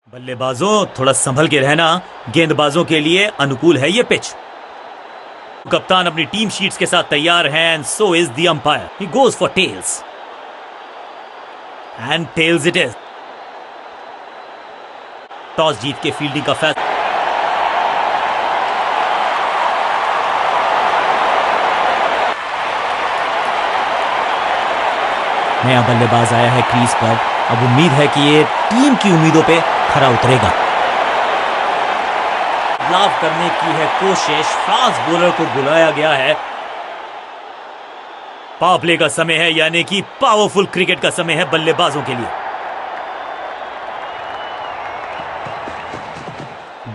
बल्लेबाजों थोड़ा संभल के रहना, गेंदबाजों के लिए अनुकूल है ये पिच। कप्तान अपनी टीम शीट्स के साथ तैयार हैं and so is the umpire. He goes for tails and tails it is. Toss जीत के फील्डिंग का फैसला। नया बल्लेबाज आया है क्रीज पर। अब उम्मीद है कि ये टीम की उम्मीदों पे खरा उतरेगा। बदलाव करने की है कोशिश। फास्ट बॉलर को बुलाया गया है। पावर प्ले का समय है, यानी कि पावरफुल क्रिकेट का समय है बल्लेबाजों के लिए।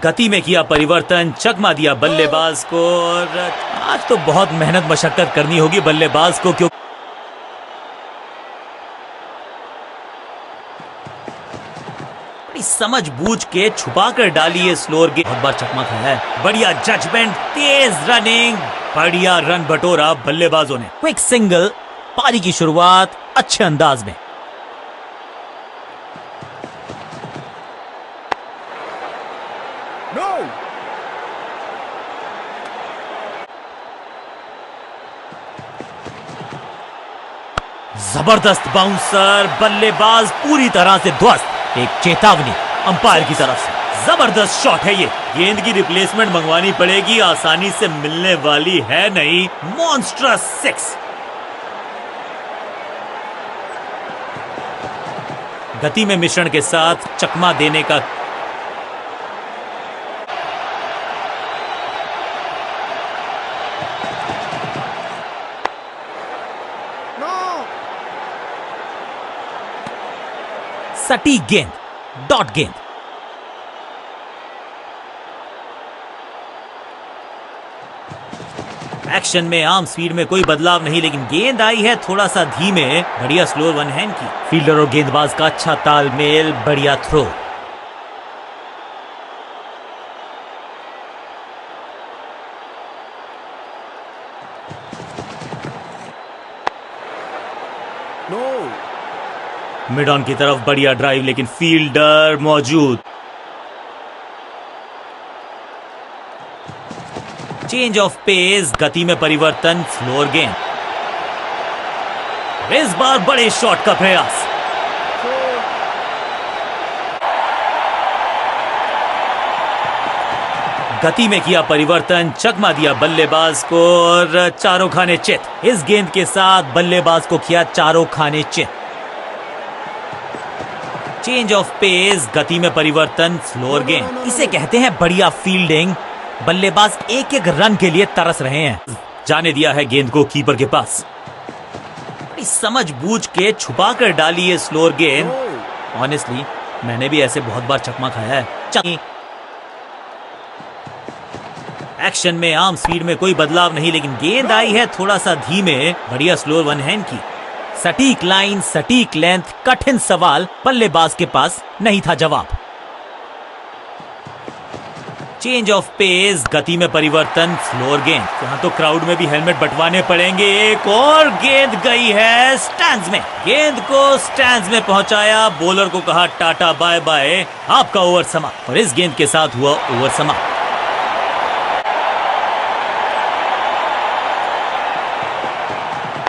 गति में किया परिवर्तन, चकमा दिया बल्लेबाज को। और आज तो बहुत मेहनत मशक्कत करनी होगी बल्लेबाज को, क्योंकि समझ बूझ के छुपा कर डाली है स्लोअर गेंद। बहुत बार चकमा खाया है। बढ़िया जजमेंट, तेज रनिंग, बढ़िया रन बटोरा बल्लेबाजों ने। क्विक सिंगल, पारी की शुरुआत अच्छे अंदाज में। No! जबरदस्त बाउंसर, बल्लेबाज पूरी तरह से ध्वस्त। एक चेतावनी अंपायर की तरफ से। जबरदस्त शॉट है ये। गेंद की रिप्लेसमेंट मंगवानी पड़ेगी, आसानी से मिलने वाली है नहीं। मॉन्स्ट्रस 6। गति में मिश्रण के साथ चकमा देने का सटीक गेंद, डॉट गेंद। एक्शन में आर्म स्पीड में कोई बदलाव नहीं, लेकिन गेंद आई है थोड़ा सा धीमे। बढ़िया स्लोअर वन हैंड की। फील्डर और गेंदबाज का अच्छा तालमेल, बढ़िया थ्रो। No! मिड ऑन की तरफ बढ़िया ड्राइव, लेकिन फील्डर मौजूद। चेंज ऑफ पेस, गति में परिवर्तन, स्लोअर गेंद। इस बार बड़े शॉट का प्रयास। गति में किया परिवर्तन, चकमा दिया बल्लेबाज को। और चारों खाने चित। इस गेंद के साथ बल्लेबाज को किया चारों खाने चित। चेंज ऑफ पेस, गति में परिवर्तन, स्लोअर गेंद। इसे कहते हैं बढ़िया फील्डिंग। बल्लेबाज एक एक रन के लिए तरस रहे हैं। जाने दिया है गेंद को कीपर के पास। समझ बूझ के छुपा कर डाली है स्लोअर गेंद। ऑनेस्टली मैंने भी ऐसे बहुत बार चकमा खाया है। एक्शन में आर्म स्पीड में कोई बदलाव नहीं, लेकिन गेंद आई है थोड़ा सा धीमे। बढ़िया स्लोअर वन हैंड की। सटीक लाइन, सटीक लेंथ, कठिन सवाल, बल्लेबाज के पास नहीं था जवाब। चेंज ऑफ पेस, गति में परिवर्तन, स्लोअर गेंद। यहां तो क्राउड में भी हेलमेट बंटवाने पड़ेंगे। एक और गेंद गई है स्टैंड्स में। गेंद को स्टैंड्स में पहुंचाया। बॉलर को कहा टाटा बाय बाय, आपका ओवर समाप्त। और इस गेंद के साथ हुआ ओवर समाप्त।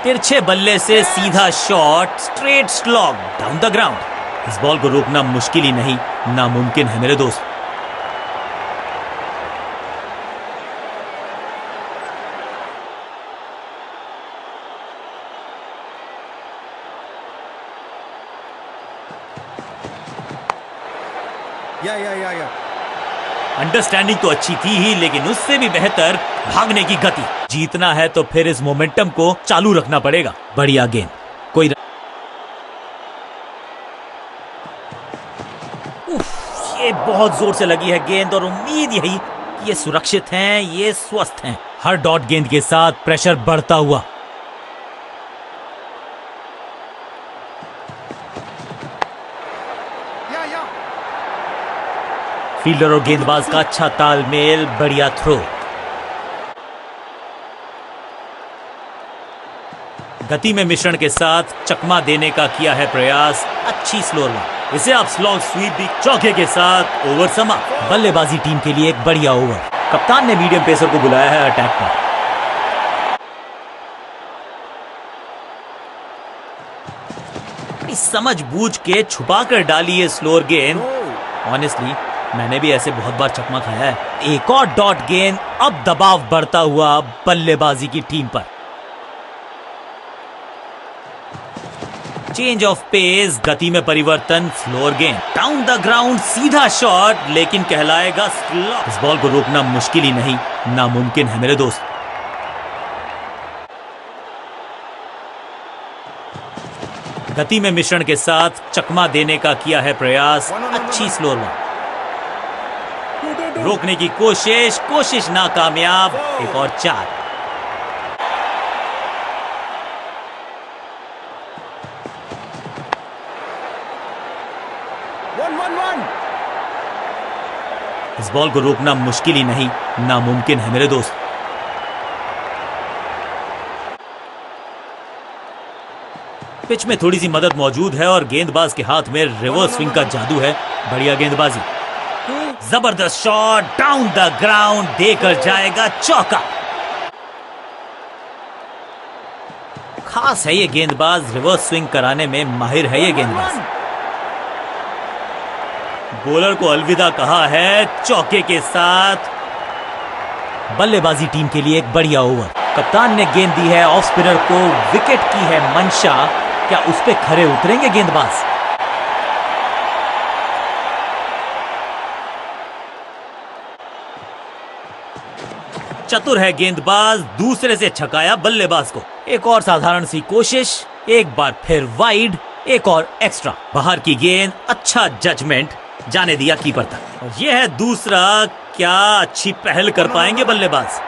तिरछे बल्ले से सीधा shot, straight slog down the ground. इस बॉल को रोकना मुश्किल ही नहीं, नामुमकिन है मेरे दोस्त। Yeah. अंडरस्टैंडिंग तो अच्छी थी ही, लेकिन उससे भी बेहतर भागने की गति। जीतना है तो फिर इस मोमेंटम को चालू रखना पड़ेगा। बढ़िया गेंद, कोई ये बहुत जोर से लगी है गेंद, और उम्मीद यही कि ये सुरक्षित हैं, ये स्वस्थ हैं। हर डॉट गेंद के साथ प्रेशर बढ़ता हुआ। Yeah. फील्डर और गेंदबाज का अच्छा तालमेल, बढ़िया थ्रो। गति में मिश्रण के साथ चकमा देने का किया है प्रयास। अच्छी स्लोअर वन। इसे आप स्लॉग स्वीप भी चौके के साथ ओवर समाप्त। बल्लेबाजी टीम के लिए एक बढ़िया ओवर। कप्तान ने मीडियम पेसर को बुलाया है अटैक पर। समझ बूझ के छुपा कर डाली है स्लोअर गेंद। ऑनेस्टली मैंने भी ऐसे बहुत बार चकमा खाया है। एक और डॉट गेंद। अब दबाव बढ़ता हुआ बल्लेबाजी की टीम पर। चेंज ऑफ पेस, गति में परिवर्तन, फ्लोर गेंद डाउन द ग्राउंड, सीधा शॉट, लेकिन कहलाएगा स्लॉग। इस बॉल को रोकना मुश्किल ही नहीं, नामुमकिन है मेरे दोस्त। गति में मिश्रण के साथ चकमा देने का किया है प्रयास। अच्छी स्लोअर वन। रोकने की कोशिश नाकामयाब। एक और 4। इस बॉल को रोकना मुश्किल ही नहीं, नामुमकिन है मेरे दोस्त। पिच में थोड़ी सी मदद मौजूद है और गेंदबाज के हाथ में रिवर्स स्विंग का जादू है। बढ़िया गेंदबाजी। जबरदस्त शॉट डाउन द ग्राउंड, देकर जाएगा चौका। खास है ये गेंदबाज, रिवर्स स्विंग कराने में माहिर है ये गेंदबाज। बॉलर को अलविदा कहा है चौके के साथ। बल्लेबाजी टीम के लिए एक बढ़िया ओवर। कप्तान ने गेंद दी है ऑफ स्पिनर को। विकेट की है मंशा, क्या उस पे खरे उतरेंगे गेंदबाज? चतुर है गेंदबाज, दूसरे से छकाया बल्लेबाज को। एक और साधारण सी कोशिश, एक बार फिर वाइड, एक और एक्स्ट्रा। बाहर की गेंद, अच्छा जजमेंट, जाने दिया कीपर तक। और यह है दूसरा। क्या अच्छी पहल कर पाएंगे बल्लेबाज?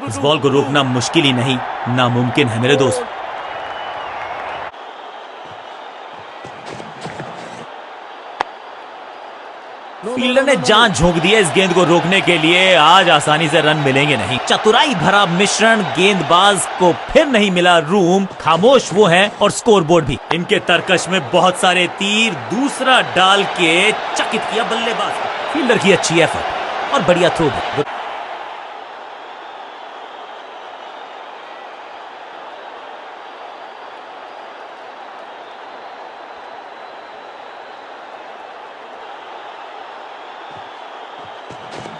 इस बॉल को रोकना मुश्किल ही नहीं, नामुमकिन है मेरे दोस्त। फील्डर ने जान झोंक दी है इस गेंद को रोकने के लिए। आज आसानी से रन मिलेंगे नहीं। चतुराई भरा मिश्रण, गेंदबाज को फिर नहीं मिला रूम। खामोश वो हैं और स्कोरबोर्ड भी। इनके तरकश में बहुत सारे तीर, दूसरा डाल के चकित किया बल्लेबाज। फील्डर की अच्छी एफर्ट और बढ़िया थ्रो भी।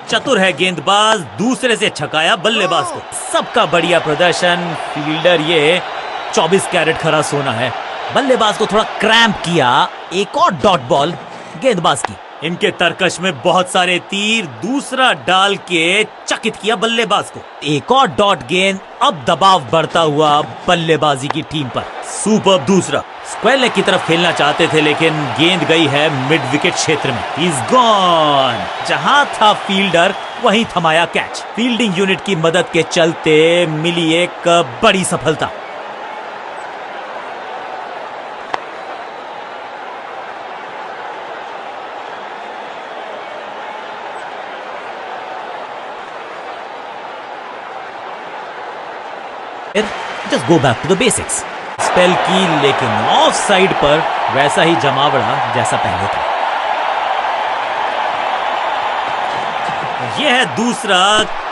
चतुर है गेंदबाज, दूसरे से छकाया बल्लेबाज को। सबका बढ़िया प्रदर्शन। फील्डर ये 24 कैरेट खरा सोना है। बल्लेबाज को थोड़ा क्रैम्प किया। एक और डॉट बॉल गेंदबाज की। इनके तरकश में बहुत सारे तीर, दूसरा डाल के चकित किया बल्लेबाज को। एक और डॉट गेंद। अब दबाव बढ़ता हुआ बल्लेबाजी की टीम पर। सुपर दूसरा। स्क्वायर लेग की तरफ खेलना चाहते थे, लेकिन गेंद गई है मिड विकेट क्षेत्र में। Is gone. जहां था फील्डर वहीं थमाया कैच। फील्डिंग यूनिट की मदद के चलते मिली एक बड़ी सफलता। Just go back to the basics. Spell की, लेकिन ऑफ साइड पर वैसा ही जमावड़ा जैसा पहले था। यह है दूसरा।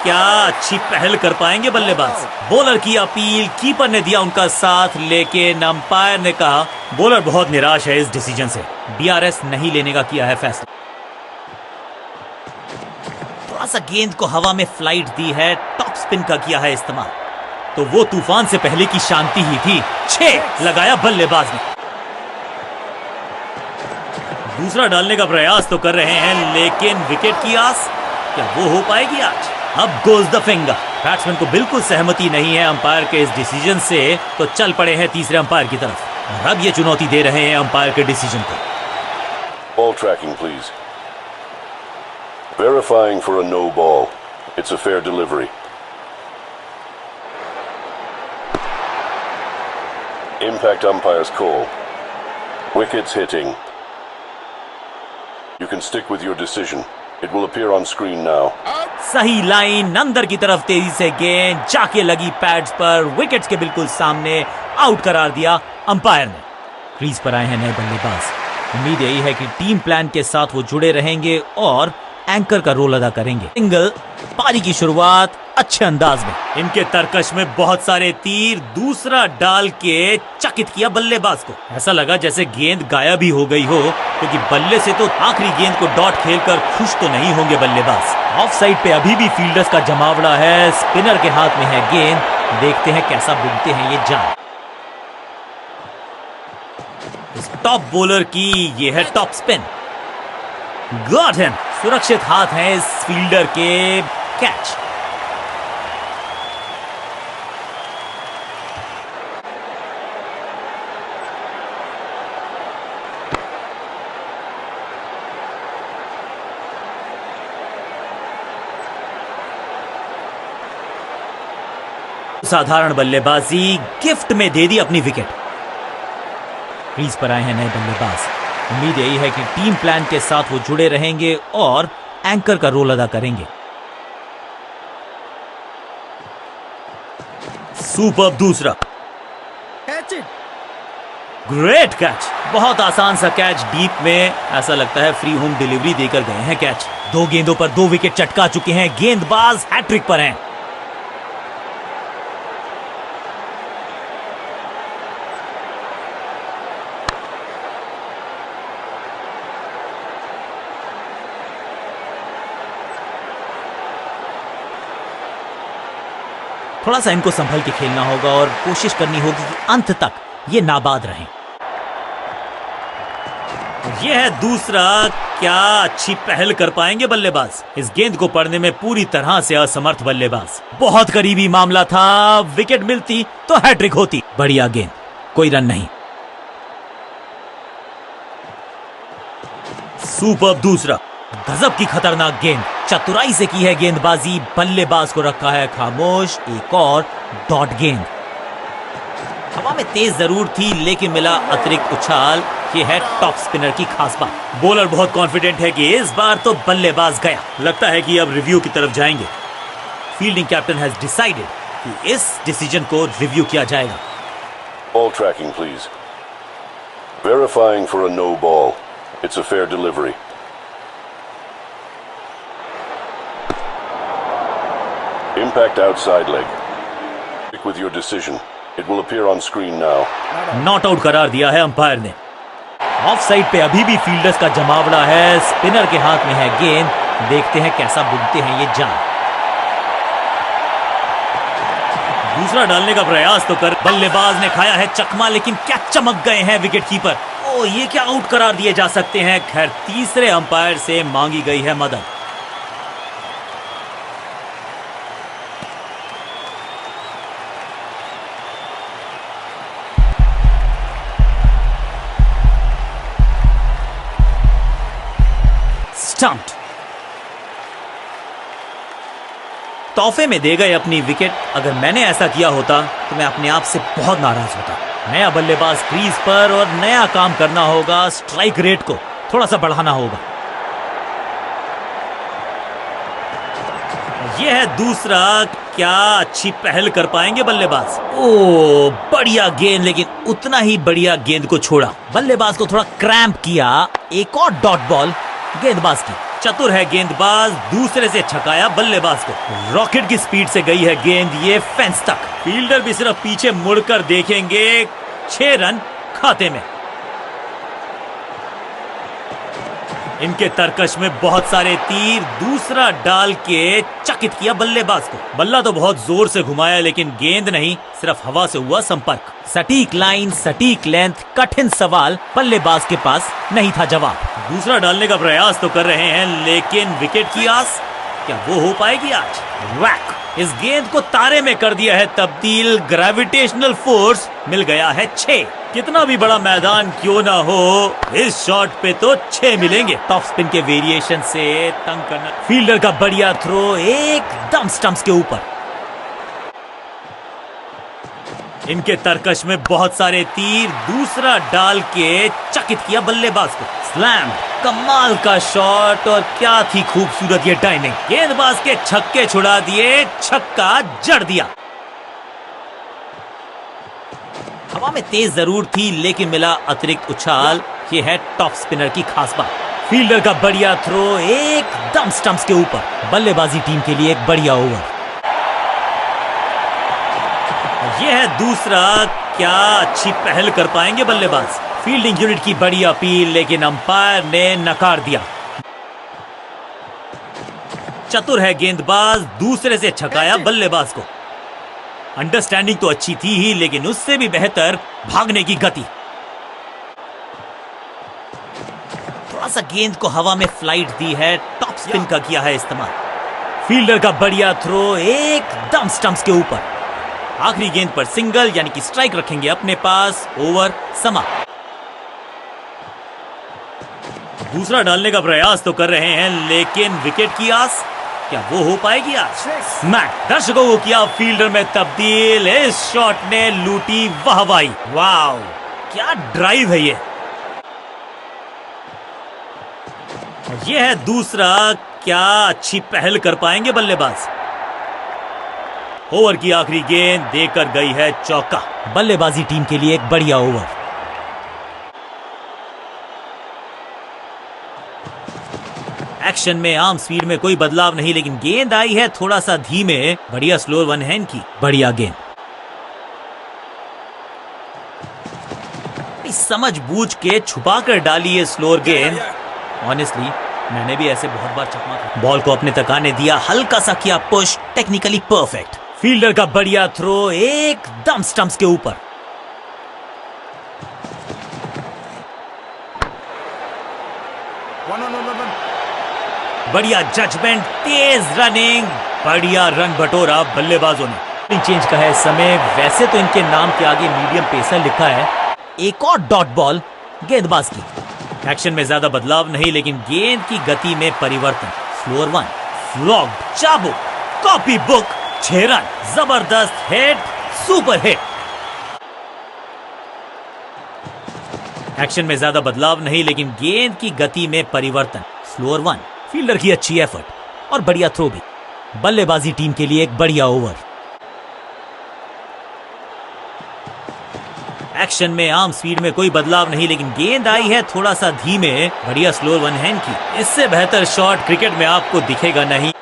क्या अच्छी पहल कर पाएंगे बल्लेबाज? बॉलर की अपील, कीपर ने दिया उनका साथ, लेकिन अंपायर ने कहा बॉलर बहुत निराश है इस डिसीजन से। DRS नहीं लेने का किया है फैसला। थोड़ा सा गेंद को हवा में फ्लाइट दी है, टॉप स्पिन का किया है इस्तेमाल। तो वो तूफान से पहले की शांति ही थी। 6 लगाया बल्लेबाज ने। दूसरा डालने का प्रयास तो कर रहे हैं, लेकिन विकेट की आस, क्या वो हो पाएगी आज? अब गोज द फिंगर। बैट्समैन को बिल्कुल सहमति नहीं है अंपायर के इस डिसीजन से, तो चल पड़े हैं तीसरे अंपायर की तरफ। और अब ये चुनौती दे रहे हैं अंपायर के डिसीजन को। Ball tracking, please. Verifying for a no ball. It's a fair delivery. Impact umpire's call. Wickets hitting. You can stick with your decision. It will appear on screen now. सही line, अंदर की तरफ तेजी से गेंद जाके लगी पैड्स पर। विकेट्स के बिल्कुल सामने, आउट करार दिया अंपायर ने। क्रीज पर आए हैं नए बल्लेबाज। उम्मीद यही है कि टीम प्लान के साथ वो जुड़े रहेंगे और एंकर का रोल अदा करेंगे। सिंगल, पारी की शुरुआत अच्छे अंदाज में। इनके तरकश में बहुत सारे तीर, दूसरा डाल के चकित किया बल्लेबाज को। ऐसा लगा जैसे गेंद गायब ही हो गई हो, क्योंकि बल्ले से तो आखिरी गेंद को डॉट खेलकर खुश तो नहीं होंगे बल्लेबाज। ऑफ साइड पे अभी भी फील्डर्स का जमावड़ा है। स्पिनर के हाथ में है गेंद, देखते हैं कैसा बुनते हैं ये जान। इस टॉप बॉलर की ये है टॉप स्पिन। Got him. सुरक्षित हाथ है इस फील्डर के। कैच। साधारण बल्लेबाजी गिफ्ट में दे दी अपनी विकेट। क्रीज पर आए हैं नए बल्लेबाज। उम्मीद यही है कि टीम प्लान के साथ वो जुड़े रहेंगे और एंकर का रोल अदा करेंगे। सुपर्ब दूसरा। Catch it. Great catch. बहुत आसान सा कैच डीप में। ऐसा लगता है फ्री होम डिलीवरी देकर गए हैं कैच। 2 गेंदों पर 2 विकेट चटका चुके हैं। गेंदबाज हैट्रिक पर हैं। थोड़ा सा इनको संभल के खेलना होगा और कोशिश करनी होगी कि अंत तक ये नाबाद रहें। यह है दूसरा। क्या अच्छी पहल कर पाएंगे बल्लेबाज। इस गेंद को पढ़ने में पूरी तरह से असमर्थ बल्लेबाज। बहुत करीबी मामला था। विकेट मिलती तो हैट्रिक होती। बढ़िया गेंद, कोई रन नहीं। सुपर्ब दूसरा। गजब की खतरनाक गेंद। चतुराई से की है गेंदबाजी। बल्लेबाज को रखा है खामोश। एक और डॉट गेंद। हवा में तेज जरूर थी, लेकिन मिला अतिरिक्त उछाल। ये है टॉप स्पिनर की खास बात। बॉलर बहुत कॉन्फिडेंट है कि इस बार तो बल्लेबाज गया। लगता है कि अब रिव्यू की तरफ जाएंगे। फील्डिंग कैप्टन हैज डिसाइडेड कि इस डिसीजन को रिव्यू किया जाएगा। Ball tracking, please. Verifying for a no ball. It's a fair delivery. Impact outside leg. Stick with your decision. It will appear on screen now. Not out करार दिया है umpire ने। Of side पे अभी भी fielders का जमावड़ा है। स्पिनर के हाथ में है गेंद, देखते हैं कैसा बुनते हैं ये जान। दूसरा डालने का प्रयास तो कर। बल्लेबाज ने खाया है चकमा, लेकिन क्या चमक गए हैं विकेट कीपर। ओ, ये क्या आउट करार दिए जा सकते हैं। खैर, तीसरे अंपायर से मांगी गई है मदद। स्टम्प्ड। तोहफे में दे गए अपनी विकेट। अगर मैंने ऐसा किया होता तो मैं अपने आप से बहुत नाराज होता। नया बल्लेबाज क्रीज पर और नया काम करना होगा। स्ट्राइक रेट को थोड़ा सा बढ़ाना होगा। यह है दूसरा। क्या अच्छी पहल कर पाएंगे बल्लेबाज। ओ, बढ़िया गेंद, लेकिन उतना ही बढ़िया गेंद को छोड़ा। बल्लेबाज को थोड़ा क्रैम्प किया। एक और डॉट बॉल गेंदबाज की। चतुर है गेंदबाज, दूसरे से छकाया बल्लेबाज को। रॉकेट की स्पीड से गई है गेंद ये फेंस तक। फील्डर भी सिर्फ पीछे मुड़कर देखेंगे। 6 रन खाते में। इनके तरकश में बहुत सारे तीर, दूसरा डाल के चकित किया बल्लेबाज को। बल्ला तो बहुत जोर से घुमाया, लेकिन गेंद नहीं, सिर्फ हवा से हुआ संपर्क। सटीक लाइन, सटीक लेंथ, कठिन सवाल। बल्लेबाज के पास नहीं था जवाब। दूसरा डालने का प्रयास तो कर रहे हैं, लेकिन विकेट की आस, क्या वो हो पाएगी आज। वैक। इस गेंद को तारे में कर दिया है तब्दील। ग्रेविटेशनल फोर्स मिल गया है 6। कितना भी बड़ा मैदान क्यों ना हो, इस शॉट पे तो 6 मिलेंगे। टॉप स्पिन के वेरिएशन से तंग करना। फील्डर का बढ़िया थ्रो एकदम स्टंप्स के ऊपर। इनके तरकश में बहुत सारे तीर, दूसरा डाल के चकित किया बल्लेबाज को। स्लैम। कमाल का शॉट, और क्या थी खूबसूरत ये टाइमिंग। गेंदबाज के छक्के छुड़ा दिए, छक्का जड़ दिया। हवा में तेज जरूर थी लेकिन मिला अतिरिक्त उछाल। ये है टॉप स्पिनर की खास बात। फील्डर का बढ़िया थ्रो एकदम स्टंप्स के ऊपर। बल्लेबाजी टीम के लिए एक बढ़िया ओवर। यह है दूसरा। क्या अच्छी पहल कर पाएंगे बल्लेबाज। फील्डिंग यूनिट की बड़ी अपील लेकिन अंपायर ने नकार दिया। चतुर है गेंदबाज, दूसरे से छकाया बल्लेबाज को। अंडरस्टैंडिंग तो अच्छी थी ही लेकिन उससे भी बेहतर भागने की गति। थोड़ा सा गेंद को हवा में फ्लाइट दी है, टॉप स्पिन का किया है इस्तेमाल। फील्डर का बढ़िया थ्रो एकदम स्टंप्स के ऊपर। आखिरी गेंद पर सिंगल यानी कि स्ट्राइक रखेंगे अपने पास। ओवर समाप्त। दूसरा डालने का प्रयास तो कर रहे हैं लेकिन विकेट की आस, क्या वो हो पाएगी आज? स्मैक। दर्शकों को किया फील्डर में तब्दील। इस शॉट ने लूटी वाहवाही। वाव, क्या ड्राइव है ये। ये है दूसरा। क्या अच्छी पहल कर पाएंगे बल्लेबाज। ओवर की आखिरी गेंद देकर गई है चौका। बल्लेबाजी टीम के लिए एक बढ़िया ओवर। एक्शन में आर्म स्पीड में कोई बदलाव नहीं लेकिन गेंद आई है थोड़ा सा धीमे। बढ़िया स्लोअर वन हैंड की बढ़िया गेंद। समझ बूझ के छुपा कर डाली है स्लोअर गेंद। ऑनेस्टली मैंने भी ऐसे बहुत बार चकमा खाया। बॉल को अपने तक आने दिया, हल्का सा किया पुश, टेक्निकली परफेक्ट। फील्डर का बढ़िया थ्रो एकदम स्टंप्स के ऊपर। बढ़िया जजमेंट, तेज रनिंग, बढ़िया रन बटोरा बल्लेबाजों ने। चेंज का है समय। वैसे तो इनके नाम के आगे मीडियम पेसर लिखा है। एक और डॉट बॉल गेंदबाज की। एक्शन में ज्यादा बदलाव नहीं लेकिन गेंद की गति में परिवर्तन। फ्लोर वन, फ्लॉग, चाबुक, कॉपी बुक, 6 रन, जबरदस्त हिट, सुपर हिट। एक्शन में ज्यादा बदलाव नहीं लेकिन गेंद की गति में परिवर्तन। Floor one. फील्डर की अच्छी एफर्ट और बढ़िया थ्रो भी। बल्लेबाजी टीम के लिए एक बढ़िया ओवर। एक्शन में आर्म स्पीड में कोई बदलाव नहीं लेकिन गेंद आई है थोड़ा सा धीमे। बढ़िया स्लोअर वन हैंड की। इससे बेहतर शॉट क्रिकेट में आपको दिखेगा नहीं।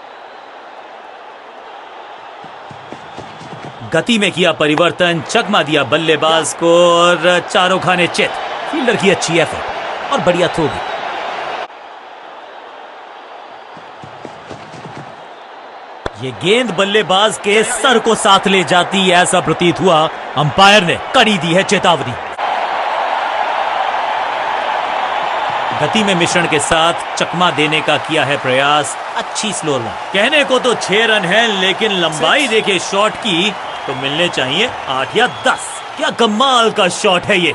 गति में किया परिवर्तन, चकमा दिया बल्लेबाज को और चारों खाने चित। फील्डर की अच्छी एफर्ट और बढ़िया थ्रो भी। ये गेंद बल्लेबाज के सर को साथ ले जाती, ऐसा प्रतीत हुआ। अंपायर ने कड़ी दी है चेतावनी। गति में मिश्रण के साथ चकमा देने का किया है प्रयास। अच्छी स्लोअर वन। कहने को तो 6 रन है लेकिन लंबाई देखे शॉट की तो मिलने चाहिए 8 या 10। क्या कमाल का शॉट है ये।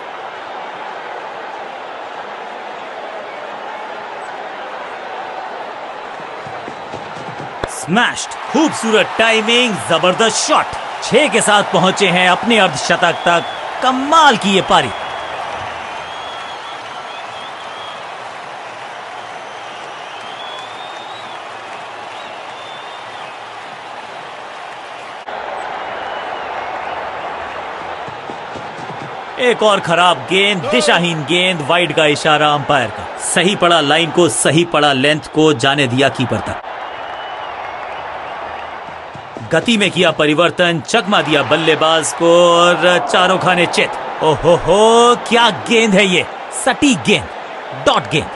स्मैश्ड, खूबसूरत टाइमिंग, जबरदस्त शॉट। 6 के साथ पहुंचे हैं अपने अर्धशतक तक। कमाल की ये पारी। एक और खराब गेंद, दिशाहीन गेंद, वाइड का इशारा अंपायर का। सही पड़ा लाइन को, सही पड़ा लेंथ को, जाने दिया कीपर तक। गति में किया परिवर्तन, चकमा दिया बल्लेबाज को और चारों खाने चित। ओहो हो, क्या गेंद है ये। सटीक गेंद, डॉट गेंद।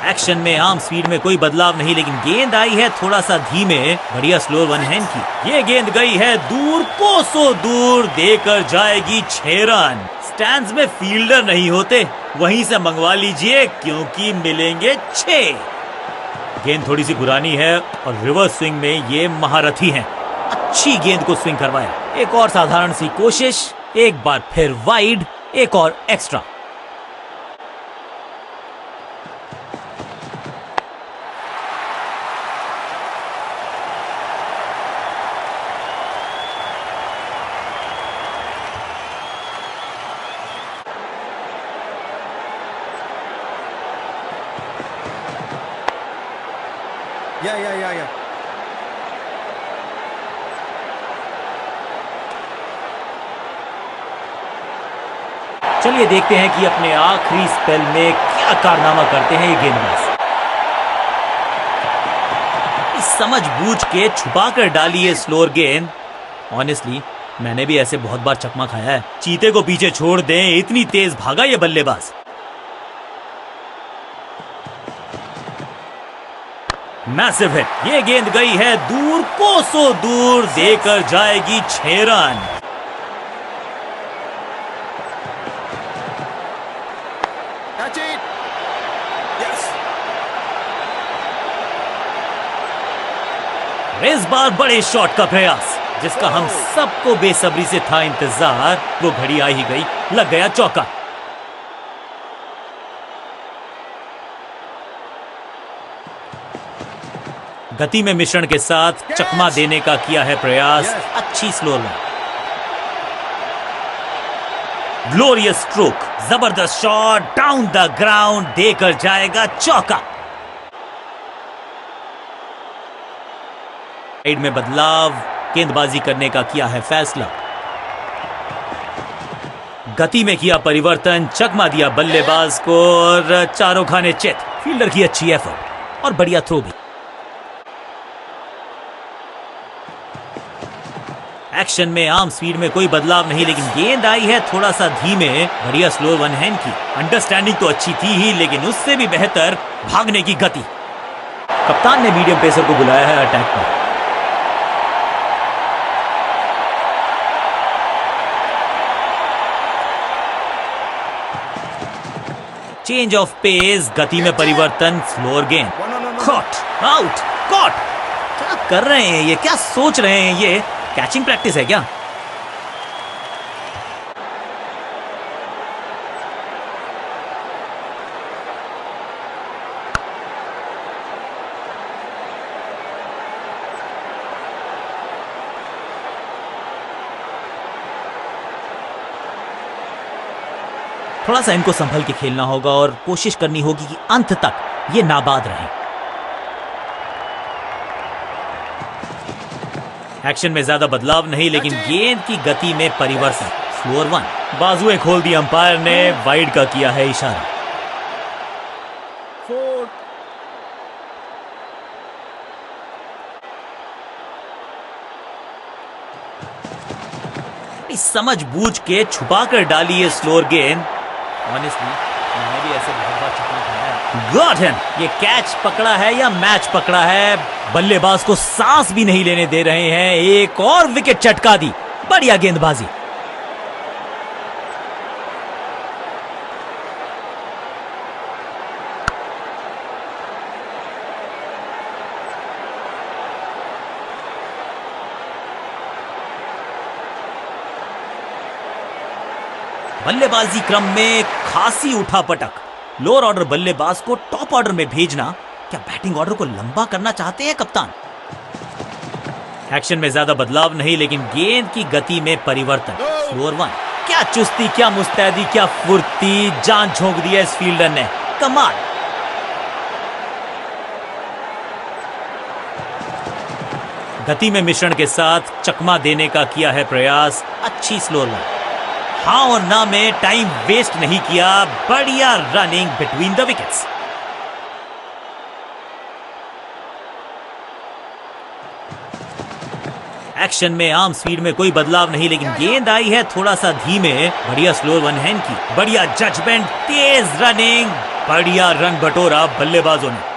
एक्शन में आर्म स्पीड में कोई बदलाव नहीं लेकिन गेंद आई है थोड़ा सा धीमे। बढ़िया स्लोअर वन हैंड की। ये गेंद गई है दूर, कोसों दूर, देकर जाएगी 6 रन। स्टैंड्स में फील्डर नहीं होते, वहीं से मंगवा लीजिए क्योंकि मिलेंगे 6। गेंद थोड़ी सी पुरानी है और रिवर्स स्विंग में ये महारथी हैं। अच्छी गेंद को स्विंग करवाया। एक और साधारण सी कोशिश, एक बार फिर वाइड, एक और एक्स्ट्रा। Yeah. चलिए देखते हैं कि अपने आखिरी स्पेल में क्या कारनामा करते हैं ये गेंदबाज। समझ बूझ के छुपा कर डाली है स्लोअर गेंद। ऑनेस्टली मैंने भी ऐसे बहुत बार चकमा खाया है। चीते को पीछे छोड़ दें, इतनी तेज भागा ये बल्लेबाज। मैसिव हिट, ये गेंद गई है दूर, कोसों दूर, देकर जाएगी 6 रन। Catch it. Yes. इस बार बड़े शॉट का प्रयास, जिसका हम सबको बेसब्री से था इंतजार, वो घड़ी आ ही गई, लग गया चौका। गति में मिश्रण के साथ चकमा देने का किया है प्रयास। अच्छी स्लो रन, ग्लोरियस स्ट्रोक, जबरदस्त शॉट, डाउन द ग्राउंड, देकर जाएगा चौका। साइड में बदलाव, गेंदबाजी करने का किया है फैसला। गति में किया परिवर्तन, चकमा दिया बल्लेबाज को और चारों खाने चित। फील्डर की अच्छी एफर्ट और बढ़िया थ्रो भी। एक्शन में आर्म स्पीड में कोई बदलाव नहीं, लेकिन गेंद आई है थोड़ा सा धीमे। बढ़िया स्लो वन हैंड की। अंडरस्टैंडिंग तो अच्छी थी ही, लेकिन उससे भी बेहतर भागने की गति। कप्तान ने मीडियम पेसर को बुलाया है अटैक पर। चेंज ऑफ पेस, गति में परिवर्तन, फ्लोर गेंद, कॉट, आउट, कॉट। क्या कर रहे हैं ये, क्या सोच रहे हैं ये? कैचिंग प्रैक्टिस है क्या? थोड़ा सा इनको संभल के खेलना होगा और कोशिश करनी होगी कि अंत तक ये नाबाद रहें। एक्शन में ज्यादा बदलाव नहीं, लेकिन गेंद की गति में परिवर्तन। स्लोअर वन, बाजुएं खोल दी अंपायर ने, वाइड का किया है इशारा। 4. समझ बूझ के छुपा कर डाली है स्लोअर गेंद। ऑनेस्टली मैंने भी ऐसे बहुत बार चकमा खाया है। गॉट हिम, ये कैच पकड़ा है या मैच पकड़ा है? बल्लेबाज को सांस भी नहीं लेने दे रहे हैं। एक और विकेट चटका दी, बढ़िया गेंदबाजी। बल्लेबाजी क्रम में खासी उठापटक। लोअर ऑर्डर बल्लेबाज को टॉप ऑर्डर में भेजना, क्या बैटिंग ऑर्डर को लंबा करना चाहते हैं कप्तान? एक्शन में ज्यादा बदलाव नहीं, लेकिन गेंद की गति में परिवर्तन। स्लोअर वन, क्या चुस्ती, क्या मुस्तैदी, क्या फुर्ती, जान झोंक दिया इस फील्डर ने, कमाल। गति में मिश्रण के साथ चकमा देने का किया है प्रयास। अच्छी स्लो रन, हाँ और ना में टाइम वेस्ट नहीं किया, बढ़िया running between the wickets. Action में आर्म स्पीड में कोई बदलाव नहीं, लेकिन गेंद आई है थोड़ा सा धीमे। बढ़िया स्लो वन हैंड की, बढ़िया जजमेंट, तेज रनिंग, बढ़िया रन बटोरा बल्लेबाजों ने।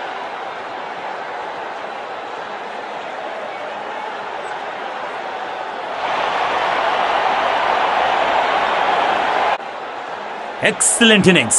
Excellent innings.